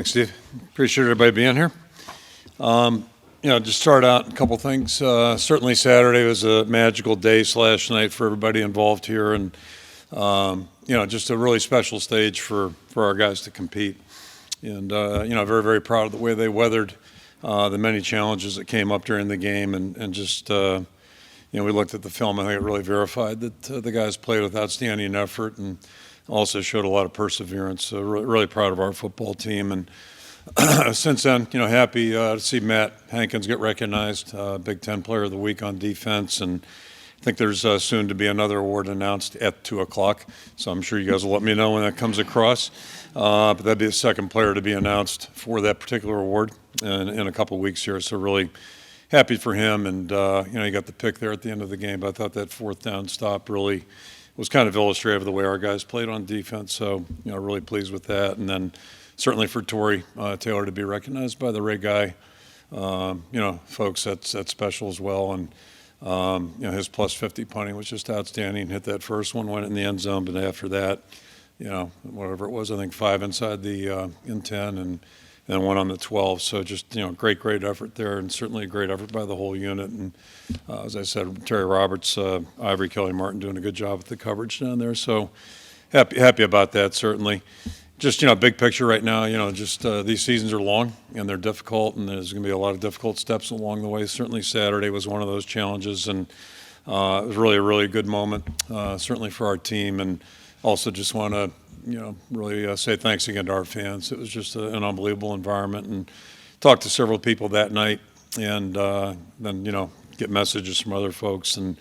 Thanks, Steve. Appreciate everybody being here. Just start out a couple things. Certainly Saturday was a magical day / night for everybody involved here, and just a really special stage for our guys to compete. And very, very proud of the way they weathered the many challenges that came up during the game, and just we looked at the film. I think it really verified that the guys played with outstanding effort and also showed a lot of perseverance. So really proud of our football team. And since then, happy to see Matt Hankins get recognized, Big Ten Player of the Week on defense. And I think there's soon to be another award announced at 2 o'clock. So I'm sure you guys will let me know when that comes across. But that'd be the second player to be announced for that particular award in a couple weeks here. So really happy for him. And, he got the pick there at the end of the game. But I thought that fourth down stop really was kind of illustrative of the way our guys played on defense. So, really pleased with that. And then certainly for Torrey Taylor to be recognized by the Ray Guy, folks, that's special as well. And, his plus 50 punting was just outstanding. Hit that first one, went in the end zone. But after that, whatever it was, I think 5 inside the in 10 and then 1 on the 12. So just, great effort there, and certainly a great effort by the whole unit. And as I said, Terry Roberts, Ivory, Kelly Martin doing a good job with the coverage down there. So happy about that, certainly. Just, big picture right now, these seasons are long and they're difficult, and there's going to be a lot of difficult steps along the way. Certainly Saturday was one of those challenges, and it was really a really good moment, certainly for our team. And also just want to, really say thanks again to our fans. It was just an unbelievable environment, and talked to several people that night, and then, get messages from other folks, and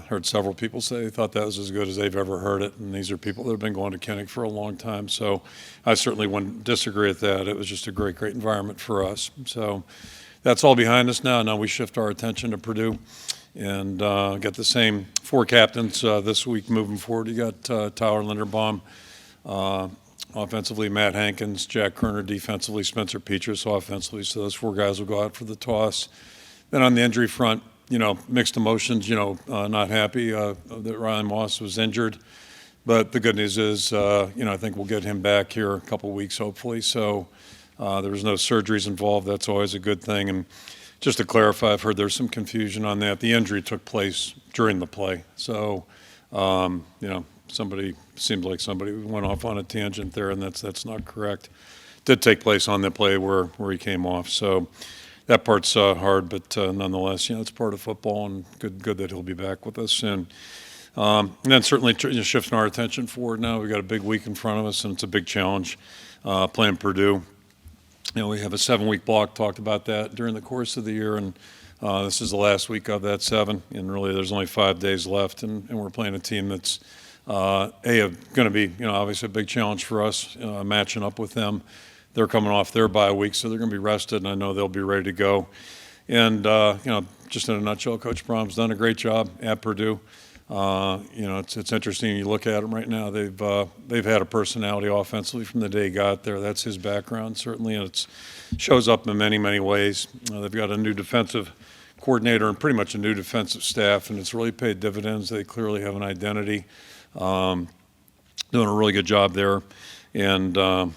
heard several people say they thought that was as good as they've ever heard it. And these are people that have been going to Kinnick for a long time. So I certainly wouldn't disagree with that. It was just a great environment for us. So that's all behind us now. Now we shift our attention to Purdue and get the same 4 captains this week moving forward. You got Tyler Linderbaum, offensively Matt Hankins, Jack Kerner defensively, Spencer Petras offensively. So those 4 guys will go out for the toss. Then on the injury front, mixed emotions, not happy that Ryan Moss was injured. But the good news is, I think we'll get him back here a couple weeks, hopefully. So there was no surgeries involved. That's always a good thing. And just to clarify, I've heard there's some confusion on that. The injury took place during the play. So, somebody went off on a tangent there, and that's not correct. It did take place on the play where he came off. So that part's hard, but nonetheless, it's part of football, and good that he'll be back with us soon. And then certainly shifting our attention forward now. We've got a big week in front of us, and it's a big challenge playing Purdue. We have a 7-week block, talked about that during the course of the year, and this is the last week of that 7, and really there's only 5 days left, and we're playing a team that's going to be, obviously a big challenge for us, matching up with them. They're coming off their bye week, so they're going to be rested, and I know they'll be ready to go. And, just in a nutshell, Coach Brohm's done a great job at Purdue. It's interesting. You look at them right now. They've had a personality offensively from the day he got there. That's his background, certainly, and it shows up in many, many ways. They've got a new defensive coordinator and pretty much a new defensive staff, and it's really paid dividends. They clearly have an identity. Doing a really good job there. And,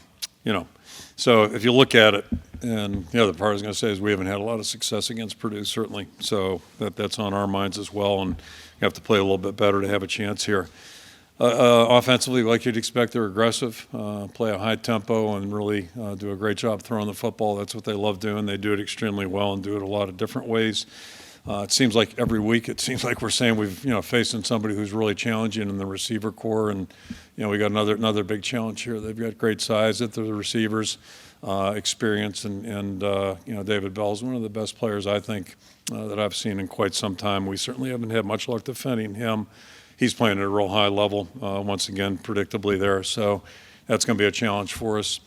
so if you look at it, and the other part I was going to say is we haven't had a lot of success against Purdue, certainly. So that's on our minds as well, and you have to play a little bit better to have a chance here. Offensively, like you'd expect, they're aggressive, play a high tempo, and really do a great job throwing the football. That's what they love doing. They do it extremely well and do it a lot of different ways. It seems like every week, we're saying we've, facing somebody who's really challenging in the receiver core, and, we got another big challenge here. They've got great size at the receivers, experience, and David Bell's one of the best players, I think, that I've seen in quite some time. We certainly haven't had much luck defending him. He's playing at a real high level, once again, predictably there. So that's going to be a challenge for us.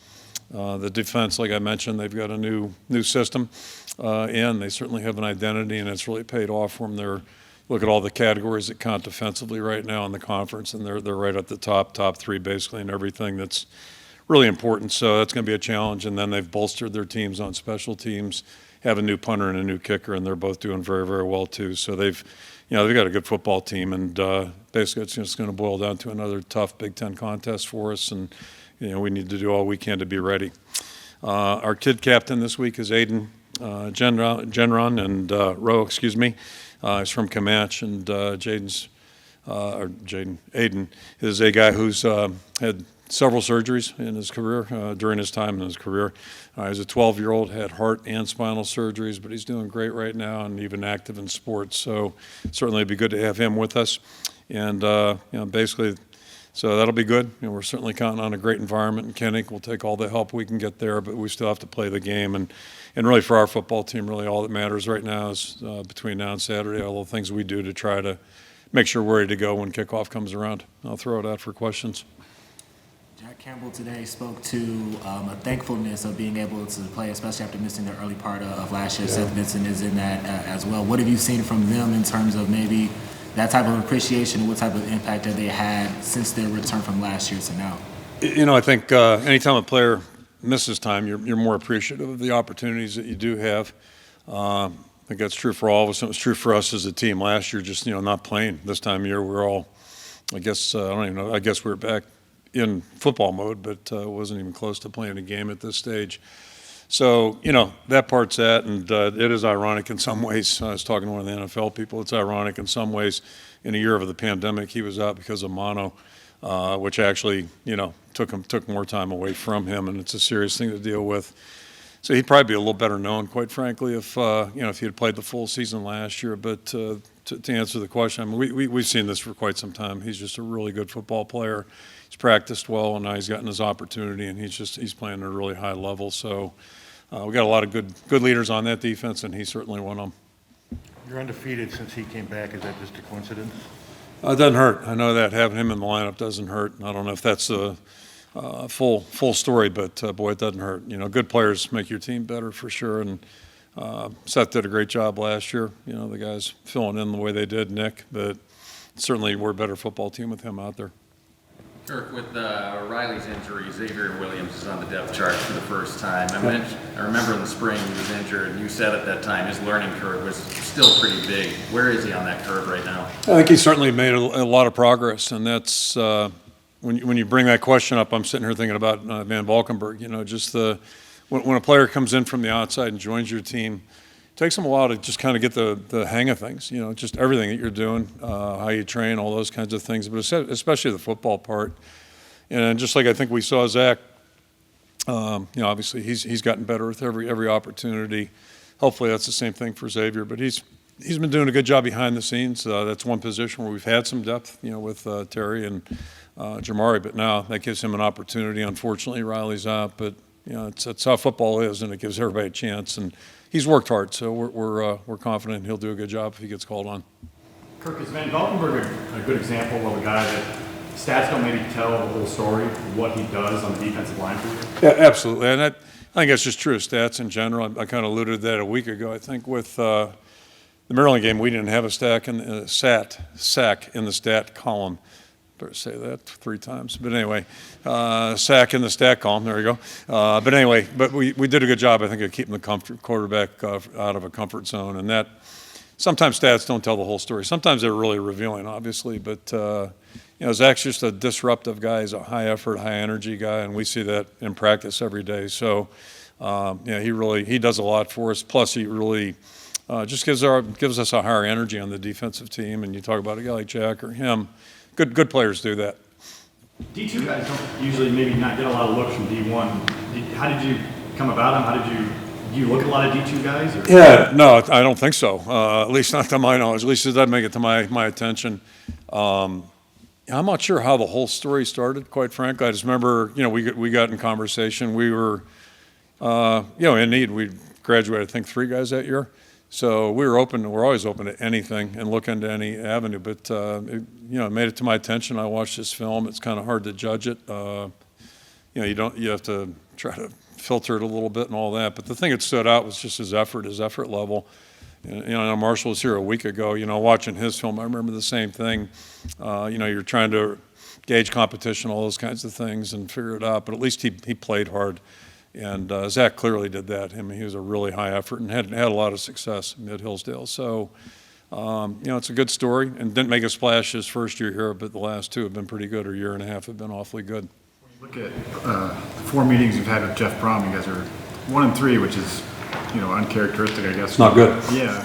The defense, like I mentioned, they've got a new system, and they certainly have an identity, and it's really paid off for them. Look at all the categories that count defensively right now in the conference, and they're right at the top 3 basically in everything that's really important. So that's going to be a challenge. And then they've bolstered their teams on special teams, have a new punter and a new kicker, and they're both doing very, very well too. So they've got a good football team, and basically it's just going to boil down to another tough Big Ten contest for us, and we need to do all we can to be ready. Our kid captain this week is Aiden Genron and Rowe, excuse me. He's from Comanche, and Aiden is a guy who's had several surgeries in his career, during his time in his career. He's a 12-year-old, had heart and spinal surgeries, but he's doing great right now and even active in sports. So certainly it'd be good to have him with us. And, basically, so that'll be good. We're certainly counting on a great environment in Kinnick. We'll take all the help we can get there, but we still have to play the game. And really for our football team, really all that matters right now is between now and Saturday, all the things we do to try to make sure we're ready to go when kickoff comes around. I'll throw it out for questions. Jack Campbell today spoke to a thankfulness of being able to play, especially after missing the early part of last year. Yeah. Seth Vincent is in that as well. What have you seen from them in terms of maybe that type of appreciation, and what type of impact have they had since their return from last year to now? I think anytime a player misses time, you're more appreciative of the opportunities that you do have. I think that's true for all of us. It was true for us as a team last year, just, not playing this time of year. We're all, I guess, I don't even know, I guess we were back in football mode, but wasn't even close to playing a game at this stage. So, that part's that, and it is ironic in some ways. I was talking to one of the NFL people. It's ironic in some ways. In a year of the pandemic, he was out because of mono, which actually, took more time away from him, and it's a serious thing to deal with. So he'd probably be a little better known, quite frankly, if if he had played the full season last year. But to answer the question, I mean, we've seen this for quite some time. He's just a really good football player. He's practiced well, and now he's gotten his opportunity, and he's playing at a really high level. So we got a lot of good leaders on that defense, and he's certainly one of them. You're undefeated since he came back. Is that just a coincidence? It doesn't hurt. I know that having him in the lineup doesn't hurt. I don't know if that's a full story, but boy, it doesn't hurt. Good players make your team better for sure. And Seth did a great job last year. The guys filling in the way they did, Nick, but certainly we're a better football team with him out there. Kirk, with Riley's injury, Xavier Williams is on the depth chart for the first time. I remember in the spring he was injured, and you said at that time his learning curve was still pretty big. Where is he on that curve right now? I think he's certainly made a lot of progress, and that's when you bring that question up, I'm sitting here thinking about Van Valkenburg. Just when a player comes in from the outside and joins your team, it takes them a while to just kind of get the hang of things, just everything that you're doing, how you train, all those kinds of things, but especially the football part. And just like I think we saw Zach, obviously he's gotten better with every opportunity. Hopefully that's the same thing for Xavier, but he's been doing a good job behind the scenes. That's one position where we've had some depth, with Terry and Jamari, but now that gives him an opportunity. Unfortunately, Riley's out, but it's how football is, and it gives everybody a chance. And he's worked hard, so we're confident he'll do a good job if he gets called on. Kirk, is Van Valkenburg a good example of a guy that stats don't maybe tell the whole story, what he does on the defensive line for you? Yeah, absolutely, and I think that's just true of stats in general. I kind of alluded to that a week ago. I think with the Maryland game, we didn't have a sack in the stat column. Better say that 3 times. But anyway, sack in the stat column. There you go. But anyway, we did a good job, I think, of keeping the quarterback out of a comfort zone. And that sometimes stats don't tell the whole story. Sometimes they're really revealing, obviously. But Zach's just a disruptive guy. He's a high effort, high energy guy, and we see that in practice every day. So he does a lot for us. Plus, he really just gives us a higher energy on the defensive team. And you talk about a guy like Jack or him. Good players do that. D2 guys don't usually maybe not get a lot of looks from D1. How did you come about them? Do you look at a lot of D2 guys? Or? Yeah, no, I don't think so. At least not to my knowledge. At least it doesn't make it to my attention. I'm not sure how the whole story started, quite frankly. I just remember, we got in conversation. We were, in need. We graduated, I think, 3 guys that year. So we're always open to anything and look into any avenue. But it made it to my attention. I watched this film. It's kind of hard to judge it. You have to try to filter it a little bit and all that. But the thing that stood out was just his effort level. Marshall was here a week ago. Watching his film, I remember the same thing. You're trying to gauge competition, all those kinds of things, and figure it out. But at least he played hard. And Zach clearly did that. I mean, he was a really high effort and had a lot of success in Mid-Hillsdale. So, it's a good story, and didn't make a splash his first year here, but the last 2 have been pretty good, or year and a half have been awfully good. When you Look at the 4 meetings you've had with Jeff Brohm. You guys are 1-3, which is, uncharacteristic, I guess. It's not good. Yeah.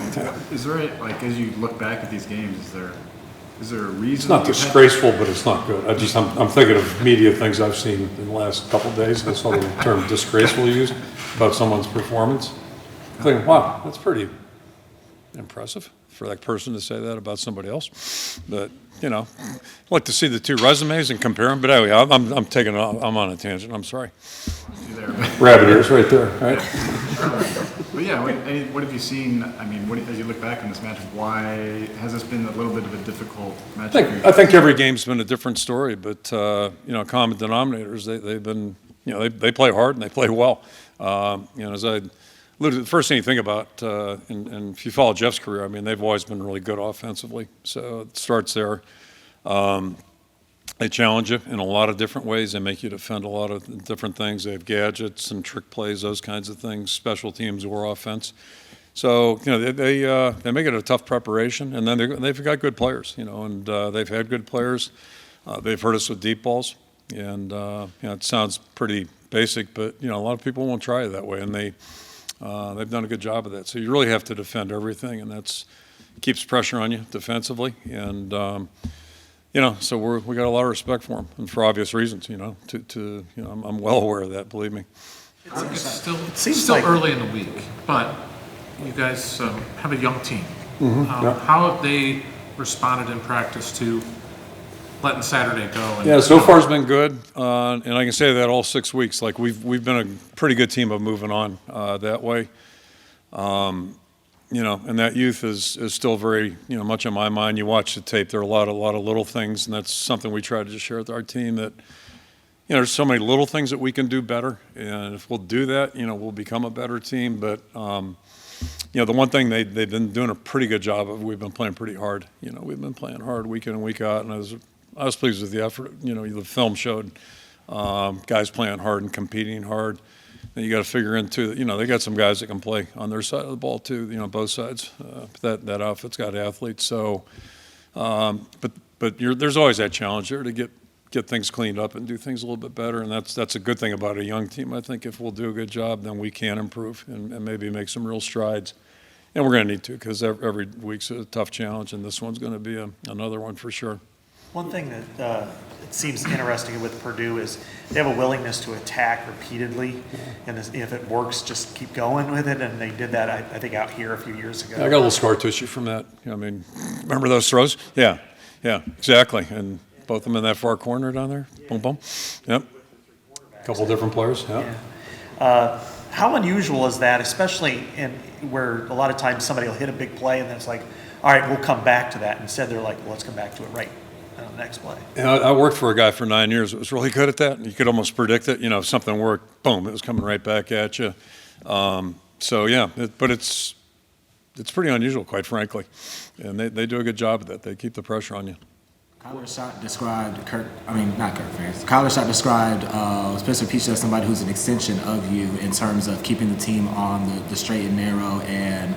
Is there, as you look back at these games, is there a reason? It's not disgraceful, but it's not good. I'm thinking of media things I've seen in the last couple of days. I saw the term disgraceful used about someone's performance. I'm thinking, wow, that's pretty impressive for that person to say that about somebody else. But, I'd like to see the two resumes and compare them. But anyway, I'm on a tangent. I'm sorry. Rabbit ears right there, right? But yeah, what have you seen? I mean, as you look back on this matchup, why has this been a little bit of a difficult matchup? I think every game's been a different story, but common denominators. They've been they play hard and they play well. As I alluded, the first thing you think about, and if you follow Jeff's career, I mean, they've always been really good offensively. So it starts there. They challenge you in a lot of different ways. They make you defend a lot of different things. They have gadgets and trick plays, those kinds of things, special teams or offense. So, they make it a tough preparation, and then they've got good players, and they've had good players. They've hurt us with deep balls, and, it sounds pretty basic, but, a lot of people won't try it that way, and they've done a good job of that. So you really have to defend everything, and that's keeps pressure on you defensively, and so we got a lot of respect for him, and for obvious reasons. I'm well aware of that. Believe me. It's still early in the week, but you guys have a young team. Yeah. How have they responded in practice to letting Saturday go? Yeah, so far it's been good, and I can say that all 6 weeks. Like we've been a pretty good team of moving on that way. And that youth is still very, much on my mind. You watch the tape, there are a lot of little things, and that's something we try to just share with our team that, there's so many little things that we can do better, and if we'll do that, we'll become a better team. But, the one thing they've been doing a pretty good job of, we've been playing pretty hard. We've been playing hard week in and week out, and I was pleased with the effort. The film showed guys playing hard and competing hard. And you got to figure into, they got some guys that can play on their side of the ball too, both sides. That outfit's got athletes. So, there's always that challenge there to get things cleaned up and do things a little bit better. And that's a good thing about a young team. I think if we'll do a good job, then we can improve and maybe make some real strides. And we're going to need to, because every week's a tough challenge, and this one's going to be another one for sure. One thing that it seems interesting with Purdue is they have a willingness to attack repeatedly, and if it works, just keep going with it. And they did that, I think, out here a few years ago. I got a little scar tissue from that. Remember those throws? Yeah, exactly. And both of them in that far corner down there. Boom, boom. Yep. A couple of different players. Yeah. How unusual is that, especially where a lot of times somebody will hit a big play and then it's like, all right, we'll come back to that. Instead, they're like, well, let's come back to it right next play. I worked for a guy for 9 years that was really good at that. You could almost predict it. If something worked, boom, it was coming right back at you. But it's pretty unusual, quite frankly. And they do a good job of that. They keep the pressure on you. Kyler Schott described Kyler Schott described Spencer Peach as somebody who's an extension of you in terms of keeping the team on the straight and narrow and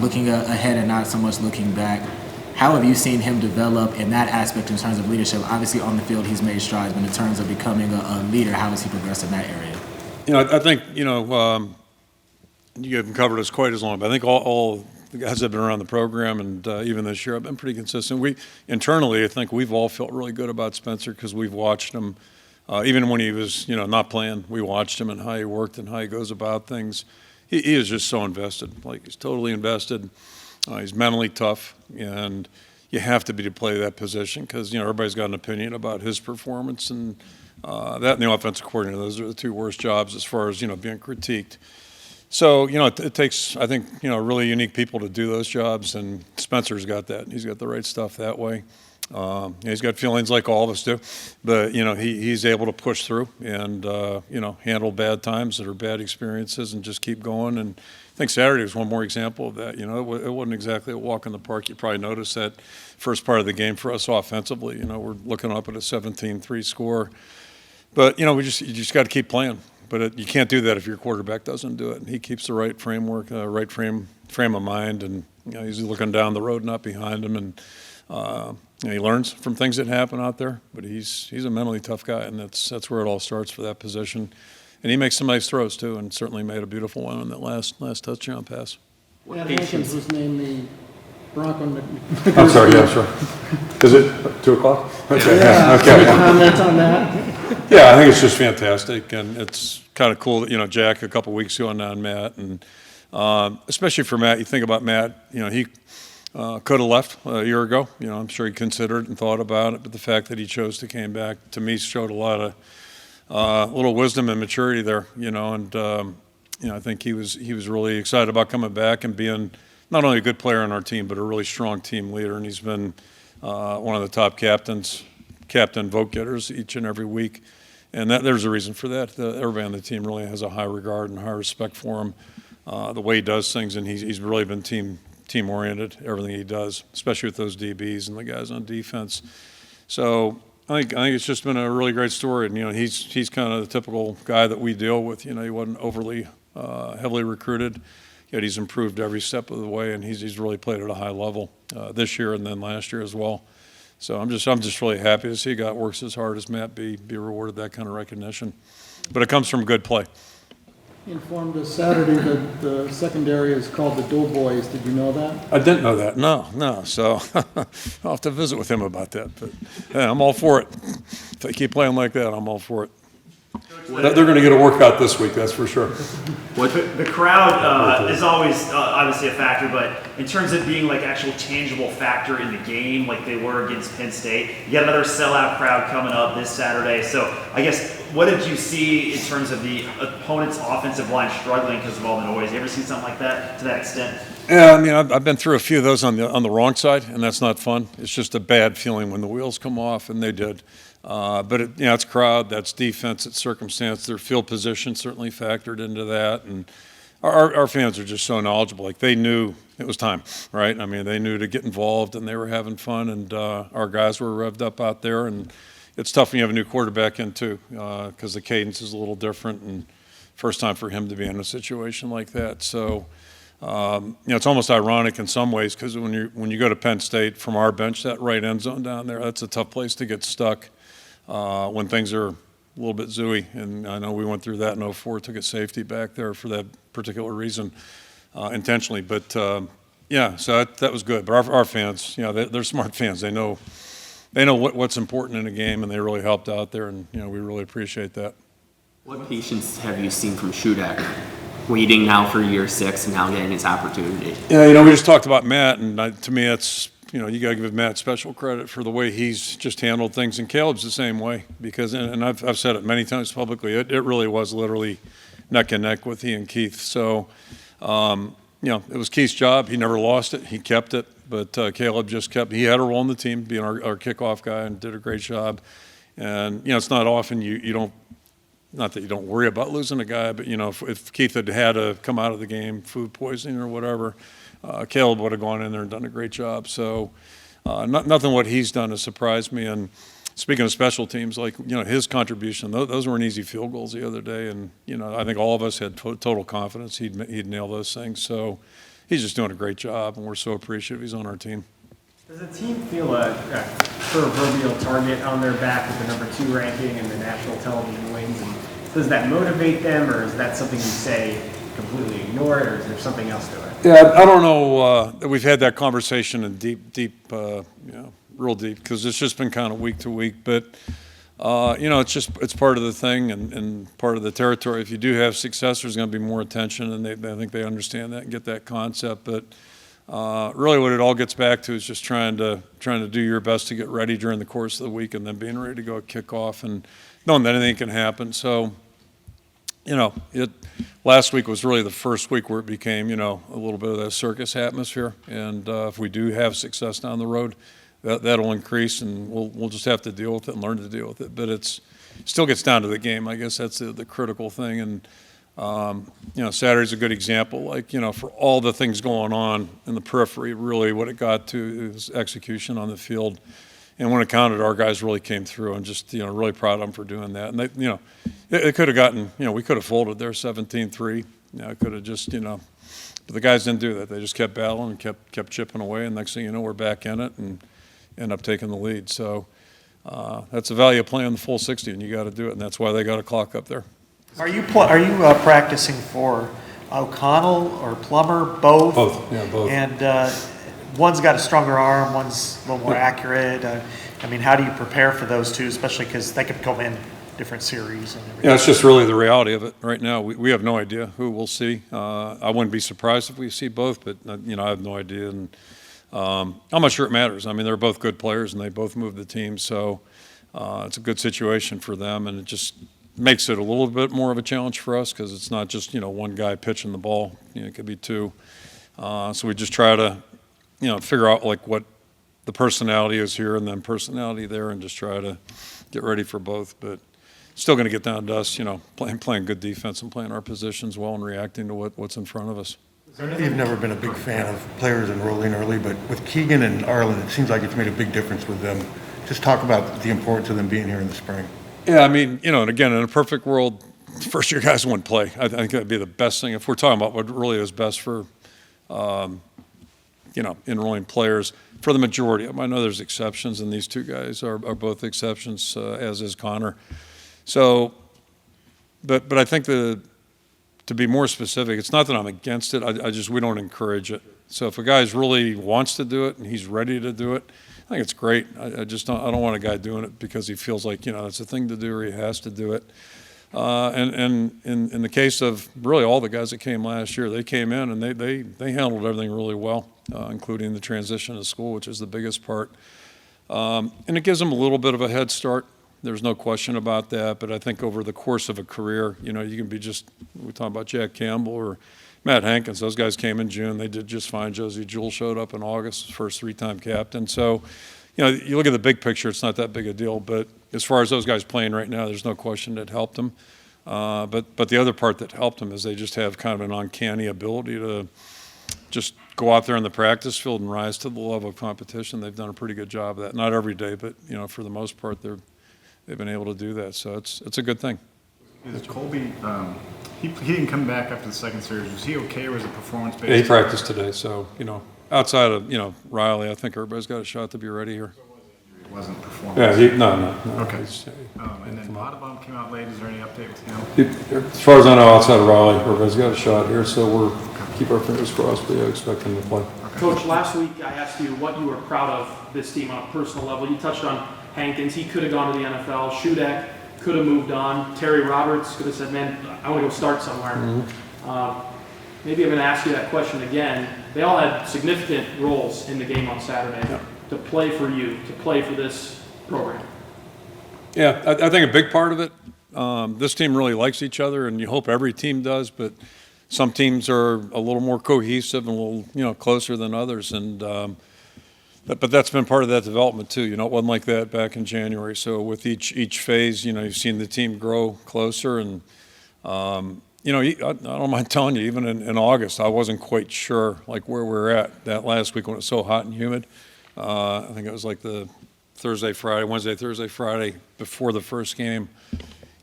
looking ahead and not so much looking back. How have you seen him develop in that aspect in terms of leadership? Obviously, on the field, he's made strides, but in terms of becoming a leader, how has he progressed in that area? I think, you haven't covered us quite as long, but I think all the guys that have been around the program and even this year have been pretty consistent. Internally, I think we've all felt really good about Spencer because we've watched him, even when he was, not playing, we watched him and how he worked and how he goes about things. He is just so invested. Like, he's totally invested. He's mentally tough, and you have to be to play that position because, everybody's got an opinion about his performance, and that and the offensive coordinator, those are the two worst jobs as far as, being critiqued. So, it takes, I think, really unique people to do those jobs, and Spencer's got that. He's got the right stuff that way. He's got feelings like all of us do, but, he's able to push through and, handle bad times that are bad experiences and just keep going. And I think Saturday was one more example of that. It wasn't exactly a walk in the park. You probably noticed that first part of the game for us offensively. We're looking up at a 17-3 score. But, you just got to keep playing. But you can't do that if your quarterback doesn't do it. And he keeps the right framework, right frame of mind, and he's looking down the road, not behind him. And he learns from things that happen out there, but he's a mentally tough guy, and that's where it all starts for that position. And he makes some nice throws too, and certainly made a beautiful one on that last touchdown pass. Matt Hankins was named the Bronco. I'm sorry, yeah, sure. Is it 2 o'clock? Okay. Yeah, Okay. any comment on that? Yeah, I think it's just fantastic, and it's kind of cool that, Jack a couple weeks ago on Matt, and especially for Matt, you think about Matt, he could have left a year ago. I'm sure he considered and thought about it, but the fact that he chose to came back, to me, showed a lot of little wisdom and maturity there, and I think he was really excited about coming back and being not only a good player on our team, but a really strong team leader, and he's been one of the top captain vote getters each and every week. And there's a reason for that. Everybody on the team really has a high regard and high respect for him, the way he does things, and he's really been team-oriented, everything he does, especially with those DBs and the guys on defense. So I think it's just been a really great story, and he's kind of the typical guy that we deal with. He wasn't overly heavily recruited, yet he's improved every step of the way, and he's really played at a high level this year and then last year as well. So I'm just really happy to see a guy that works as hard as Matt be rewarded that kind of recognition. But it comes from good play. He informed us Saturday that the secondary is called the Doughboys. Did you know that? I didn't know that. No. So I'll have to visit with him about that. But yeah, I'm all for it. If they keep playing like that, I'm all for it. They're going to get a workout this week, that's for sure. The crowd is always obviously a factor, but in terms of being like actual tangible factor in the game, like they were against Penn State, you got another sellout crowd coming up this Saturday. So I guess, what did you see in terms of the opponent's offensive line struggling because of all the noise? You ever seen something like that to that extent? Yeah, I mean, I've been through a few of those on the wrong side, and that's not fun. It's just a bad feeling when the wheels come off, and they did. But it's crowd, that's defense, it's circumstance. Their field position certainly factored into that, and our fans are just so knowledgeable. Like, they knew it was time, right? I mean, they knew to get involved, and they were having fun, and our guys were revved up out there. And it's tough when you have a new quarterback in too, because the cadence is a little different, and first time for him to be in a situation like that. So. It's almost ironic in some ways, because when you go to Penn State from our bench, that right end zone down there, that's a tough place to get stuck when things are a little bit zooey. And I know we went through that in 2004, took a safety back there for that particular reason intentionally. But so that was good. But our fans, they're smart fans. They know what's important in a game, and they really helped out there, and we really appreciate that. What patience have you seen from Shudak, waiting now for year 6 and now getting his opportunity? Yeah, we just talked about Matt, and to me, that's, you got to give Matt special credit for the way he's just handled things, and Caleb's the same way, because, and I've said it many times publicly, it really was literally neck and neck with he and Keith. So, it was Keith's job. He never lost it. He kept it, but Caleb just he had a role in the team, being our kickoff guy, and did a great job. And, it's not often you don't, not that you don't worry about losing a guy, but, if Keith had to come out of the game, food poisoning or whatever, Caleb would have gone in there and done a great job. So nothing what he's done has surprised me. And speaking of special teams, like, his contribution, those weren't easy field goals the other day. And, I think all of us had total confidence he'd nail those things. So he's just doing a great job, and we're so appreciative he's on our team. Does the team feel a proverbial target on their back with the number 2 ranking and the national television wings? And does that motivate them, or is that something you say completely ignore it, or is there something else to it? Yeah, I don't know. We've had that conversation in deep, real deep, because it's just been kind of week to week. But it's part of the thing and part of the territory. If you do have success, there's going to be more attention, and I think they understand that and get that concept. But really, what it all gets back to is just trying to do your best to get ready during the course of the week, and then being ready to go at kickoff and knowing that anything can happen. So, last week was really the first week where it became, a little bit of that circus atmosphere. And if we do have success down the road, that'll increase, and we'll just have to deal with it and learn to deal with it. But it still gets down to the game. I guess that's the critical thing. And Saturday's a good example. Like, for all the things going on in the periphery, really what it got to is execution on the field. And when it counted, our guys really came through, and just, really proud of them for doing that. And they, it could have gotten, we could have folded there 17-3. It could have just, but the guys didn't do that. They just kept battling and kept chipping away. And next thing you know, we're back in it. And end up taking the lead. So that's the value of playing the full 60, and you got to do it, and that's why they got a clock up there. Are you practicing for O'Connell or Plummer, both? Both, yeah, both. And one's got a stronger arm, one's a little more accurate. I mean, how do you prepare for those two, especially because they could come in different series and everything? Yeah, it's just really the reality of it right now. We have no idea who we'll see. I wouldn't be surprised if we see both, but I have no idea. And I'm not sure it matters. I mean, they're both good players, and they both move the team, so it's a good situation for them, and it just makes it a little bit more of a challenge for us because it's not just one guy pitching the ball. It could be two. So we just try to figure out like what the personality is here and then personality there, and just try to get ready for both. But still going to get down to us, playing good defense and playing our positions well and reacting to what's in front of us. You've never been a big fan of players enrolling early, but with Keegan and Arlen, it seems like it's made a big difference with them. Just talk about the importance of them being here in the spring. Yeah, I mean, and again, in a perfect world, first-year guys wouldn't play. I think that'd be the best thing. If we're talking about what really is best for, enrolling players, for the majority of them. I know there's exceptions, and these two guys are both exceptions, as is Connor. So, but I think to be more specific, it's not that I'm against it. We don't encourage it. So if a guy really wants to do it and he's ready to do it, I think it's great. I don't want a guy doing it because he feels like it's a thing to do or he has to do it. And in the case of really all the guys that came last year, they came in and they handled everything really well, including the transition to school, which is the biggest part. And it gives them a little bit of a head start. There's no question about that. But I think over the course of a career, you can be we're talking about Jack Campbell or Matt Hankins. Those guys came in June. They did just fine. Josie Jewell showed up in August, first three-time captain. So, you look at the big picture, it's not that big a deal. But as far as those guys playing right now, there's no question that helped them. But the other part that helped them is they just have kind of an uncanny ability to just go out there in the practice field and rise to the level of competition. They've done a pretty good job of that. Not every day, but, for the most part, they've been able to do that. So it's a good thing. Is Colby, he didn't come back after the second series. Was he okay, or was it performance-based? Yeah, he practiced today. So, outside of, Riley, I think everybody's got a shot to be ready here. It wasn't performance? Yeah, no. Okay. And then Potabom came out late. Is there any update with him? As far as I know, outside of Raleigh, everybody's got a shot here, so keep our fingers crossed, but I expect him to play. Okay. Coach, last week I asked you what you were proud of this team on a personal level. You touched on Hankins. He could have gone to the NFL. Shudak could have moved on. Terry Roberts could have said, man, I want to go start somewhere. Mm-hmm. Maybe I'm going to ask you that question again. They all had significant roles in the game on Saturday to play for you, to play for this program. Yeah, I think a big part of it, this team really likes each other, and you hope every team does, but some teams are a little more cohesive and a little, closer than others. And but that's been part of that development too. It wasn't like that back in January. So with each phase, you've seen the team grow closer. And I don't mind telling you, even in August, I wasn't quite sure like where we're at that last week when it was so hot and humid. I think it was like the Wednesday, Thursday, Friday before the first game.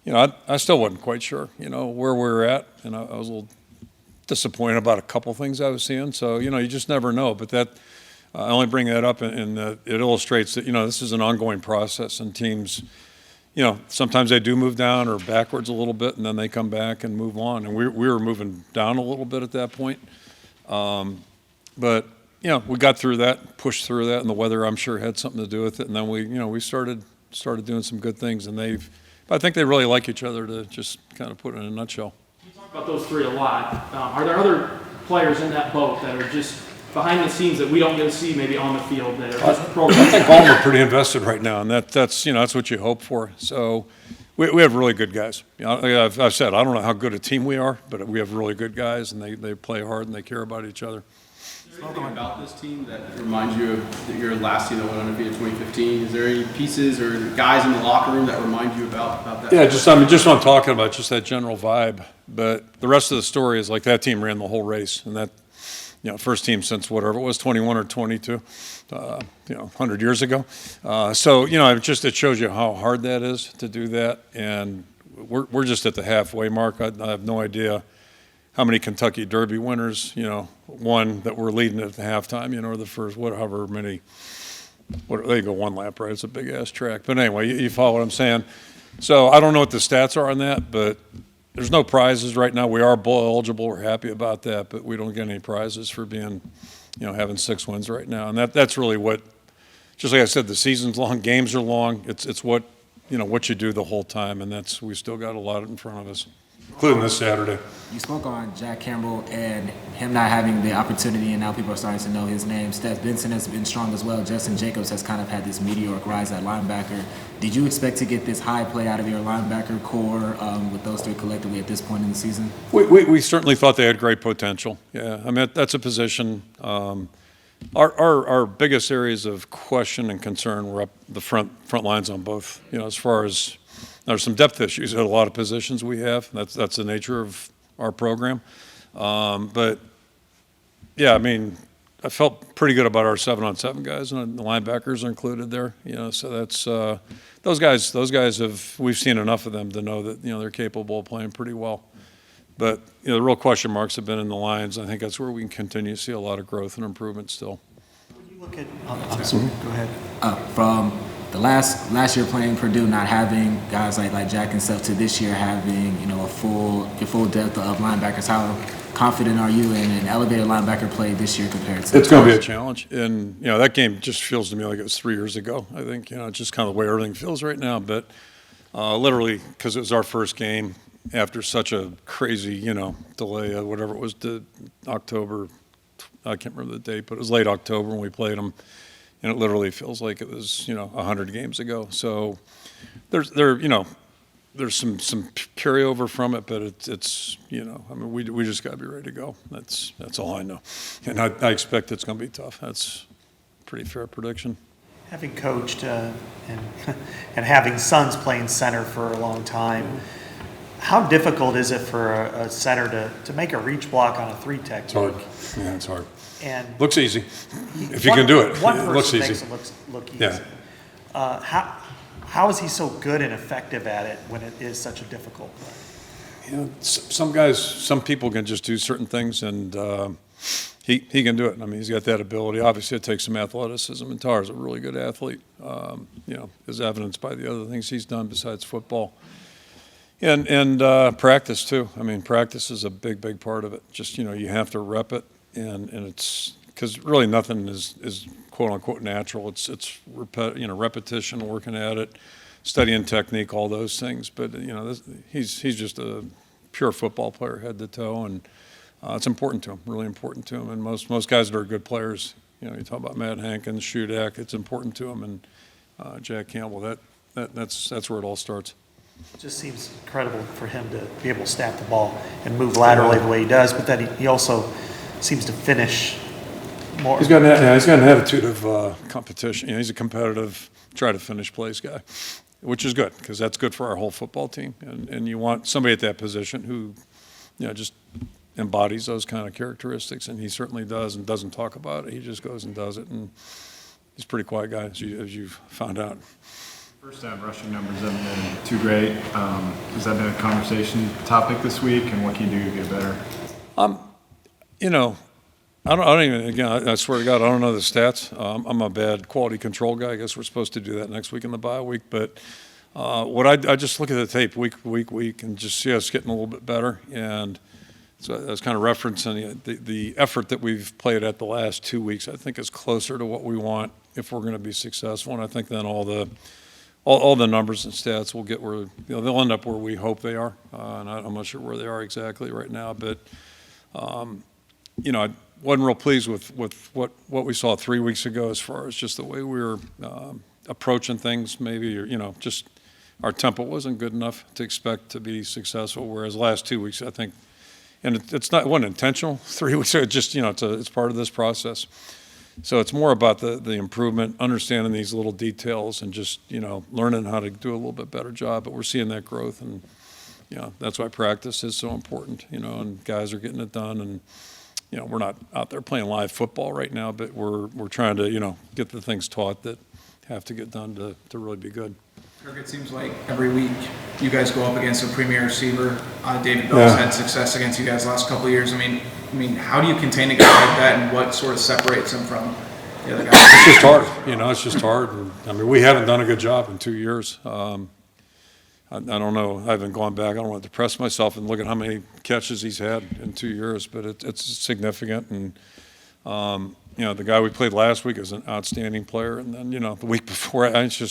I still wasn't quite sure, where we were at, and I was a little disappointed about a couple things I was seeing. So you just never know. But that. I only bring that up in that it illustrates that, this is an ongoing process, and teams, sometimes they do move down or backwards a little bit, and then they come back and move on. And we were moving down a little bit at that point. But, we got through that, pushed through that, and the weather, I'm sure, had something to do with it. And then we started doing some good things, and I think they really like each other, to just kind of put it in a nutshell. You talk about those three a lot. Are there other players in that boat that are just behind the scenes that we don't get to see maybe on the field that are just programmed? I think all of them are pretty invested right now, and that's what you hope for. So we have really good guys. I've said I don't know how good a team we are, but we have really good guys, and they play hard and they care about each other. Is there anything about this team that reminds you of your last team that went undefeated 2015? Is there any pieces or guys in the locker room that remind you about that? Yeah, just what I'm talking about, just that general vibe. But the rest of the story is like that team ran the whole race, and that. First team since whatever it was, 21 or 22, 100 years ago. So, it shows you how hard that is to do that. And we're just at the halfway mark. I have no idea how many Kentucky Derby winners, won that were leading at the halftime, or the first, however many they go one lap, right? It's a big-ass track. But anyway, you follow what I'm saying. So I don't know what the stats are on that, but there's no prizes right now. We are bowl eligible. We're happy about that, but we don't get any prizes for being, having 6 wins right now. And that's really what, just like I said, the season's long, games are long. It's what, what you do the whole time, and we still got a lot in front of us, including this Saturday. You spoke on Jack Campbell and him not having the opportunity, and now people are starting to know his name. Steph Benson has been strong as well. Justin Jacobs has kind of had this meteoric rise at linebacker. Did you expect to get this high play out of your linebacker core with those three collectively at this point in the season? We certainly thought they had great potential. Yeah, I mean, that's a position. Our biggest areas of question and concern were up the front lines on both. As far as there's some depth issues at a lot of positions we have. That's the nature of our program. But yeah, I mean, I felt pretty good about our 7-on-7 guys, and the linebackers are included there. So that's those guys we've seen enough of them to know that they're capable of playing pretty well. But the real question marks have been in the lines. I think that's where we can continue to see a lot of growth and improvement still. When you look at, I'm sorry, go ahead. From the last year playing Purdue, not having guys like Jack and stuff, to this year having your full depth of linebackers, how confident are you in an elevated linebacker play this year compared to? It's going to be a challenge, and that game just feels to me like it was 3 years ago. I think it's just kind of the way everything feels right now. But literally, because it was our first game after such a crazy delay, whatever it was, to October. I can't remember the date, but it was late October when we played them. And it literally feels like it was, 100 games ago. So there's some carryover from it, but it's I mean, we just got to be ready to go. That's all I know. And I expect it's going to be tough. That's a pretty fair prediction. Having coached and having sons playing center for a long time, how difficult is it for a center to make a reach block on a 3 technique? It's hard. Yeah, it's hard. And looks easy if you can do it. One it person looks makes easy. it look easy. Yeah. How is he so good and effective at it when it is such a difficult play? Some people can just do certain things, and he can do it. I mean, he's got that ability. Obviously, it takes some athleticism, and Tar's a really good athlete. As evidenced by the other things he's done besides football. And practice too. I mean, practice is a big part of it. Just you have to rep it, and it's because really nothing is quote unquote natural. It's repetition, working at it, studying technique, all those things. But he's just a pure football player, head to toe, and it's important to him, really important to him. And most guys that are good players, you talk about Matt Hankins, Shudak, it's important to him, and Jack Campbell. That's where it all starts. It just seems incredible for him to be able to snap the ball and move laterally the way he does, but then he also seems to finish more. He's got an attitude of competition. He's a competitive, try to finish plays guy, which is good because that's good for our whole football team. And you want somebody at that position who, just embodies those kind of characteristics, and he certainly does, and doesn't talk about it. He just goes and does it, and he's a pretty quiet guy, as you've found out. First down rushing numbers haven't been too great. Has that been a conversation topic this week, and what can you do to get better? I don't even, again, I swear to God, I don't know the stats. I'm a bad quality control guy. I guess we're supposed to do that next week in the bye week. But I just look at the tape week, and just see us getting a little bit better. And so I was kind of referencing the effort that we've played at the last 2 weeks, I think is closer to what we want if we're going to be successful. And I think then all the numbers and stats will get where they'll end up where we hope they are, and I'm not sure where they are exactly right now. But I wasn't real pleased with what we saw 3 weeks ago as far as just the way we were approaching things. Maybe just our tempo wasn't good enough to expect to be successful. Whereas last 2 weeks, I think, and it wasn't intentional. 3 weeks ago, just it's part of this process. So it's more about the improvement, understanding these little details, and just learning how to do a little bit better job. But we're seeing that growth, and that's why practice is so important. And guys are getting it done, and we're not out there playing live football right now, but we're trying to get the things taught that have to get done to really be good. Kirk, it seems like every week you guys go up against a premier receiver. David Bell's had success against you guys the last couple of years. I mean, how do you contain a guy like that, and what sort of separates him from the other guys? It's just hard, it's just hard. And, I mean, we haven't done a good job in 2 years. I don't know. I haven't gone back. I don't want to depress myself and look at how many catches he's had in 2 years, but it's significant. And, the guy we played last week is an outstanding player. And then, the week before, I don't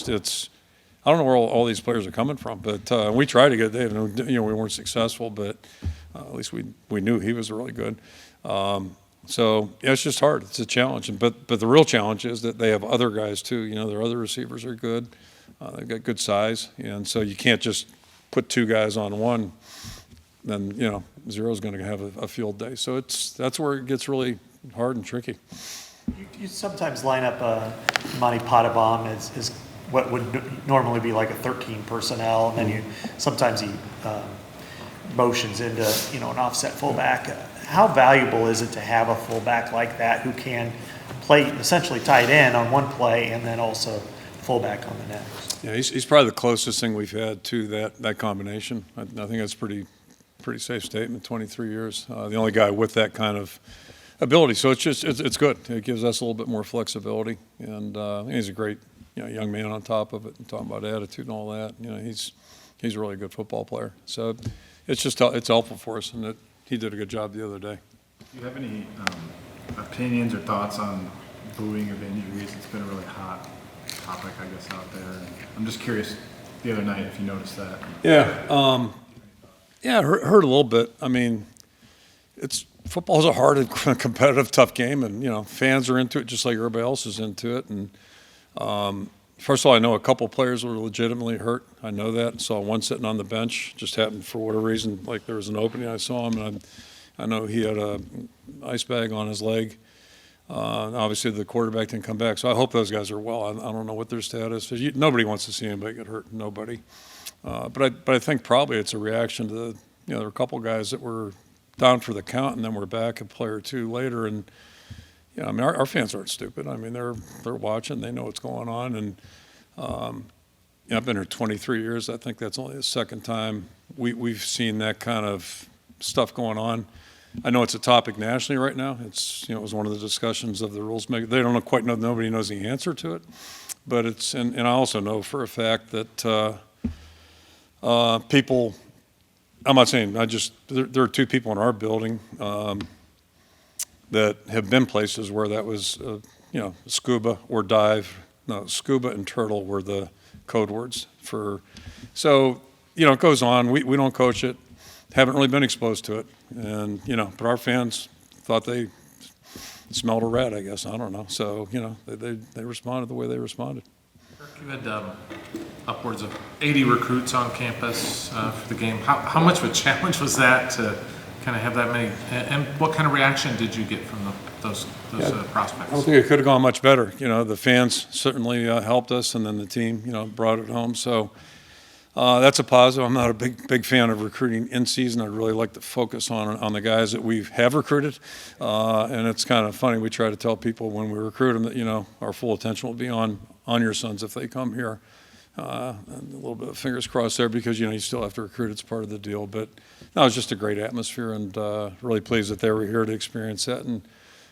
know where all these players are coming from, but we tried to get David, and, we weren't successful, but at least we knew he was really good. So, it's just hard. It's a challenge. But the real challenge is that they have other guys, too. Their other receivers are good. They've got good size, and so you can't just put two guys on one. Then Zero's going to have a field day. So that's where it gets really hard and tricky. You sometimes line up Monty Pottebaum as what would normally be like a 13 personnel, and then sometimes he motions into an offset fullback. How valuable is it to have a fullback like that who can play essentially tight end on one play and then also fullback on the next? Yeah, he's probably the closest thing we've had to that combination. I think that's pretty safe statement. 23 years, the only guy with that kind of ability. So it's good. It gives us a little bit more flexibility, and he's a great young man on top of it. And talking about attitude and all that, he's a really good football player. So it's helpful for us, and he did a good job the other day. Do you have any opinions or thoughts on booing of injuries? It's been a really hot topic, I guess, out there. And I'm just curious the other night if you noticed that. Yeah, I heard a little bit. I mean, football's a hard and competitive, tough game, and fans are into it just like everybody else is into it. And first of all, I know a couple players were legitimately hurt. I know that. I saw one sitting on the bench. Just happened for whatever reason, like there was an opening. I saw him, and I know he had an ice bag on his leg. Obviously, the quarterback didn't come back, so I hope those guys are well. I don't know what their status is. Nobody wants to see anybody get hurt. Nobody. But I think probably it's a reaction to there were a couple guys that were down for the count, and then we're back a player or two later. And I mean, our fans aren't stupid. I mean, they're watching. They know what's going on. And I've been here 23 years. I think that's only the second time we've seen that kind of stuff going on. I know it's a topic nationally right now. It was one of the discussions of the rules maker. They don't quite know. Nobody knows the answer to it, but and I also know for a fact that people. I'm not saying. There are two people in our building that have been places where that was scuba or dive. No, scuba and turtle were the code words for. So it goes on. We don't coach it. Haven't really been exposed to it, and but our fans thought they smelled a rat, I guess. I don't know. So they responded the way they responded. Kirk, you had upwards of 80 recruits on campus for the game. How much of a challenge was that to kind of have that many? And what kind of reaction did you get from those prospects? I don't think it could have gone much better. The fans certainly helped us, and then the team brought it home. So. That's a positive. I'm not a big fan of recruiting in season. I'd really like to focus on the guys that we have recruited. And it's kind of funny. We try to tell people when we recruit them that, our full attention will be on your sons if they come here. And a little bit of fingers crossed there because, you still have to recruit. It's part of the deal. But no, it was just a great atmosphere, and really pleased that they were here to experience that. And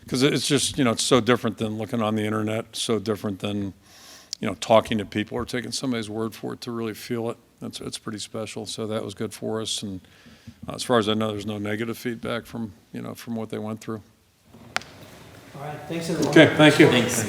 because it's just, it's so different than looking on the internet, so different than, talking to people or taking somebody's word for it to really feel it. It's pretty special. So that was good for us. And as far as I know, there's no negative feedback from what they went through. All right. Thanks, everyone. Okay. Thank you. Thanks.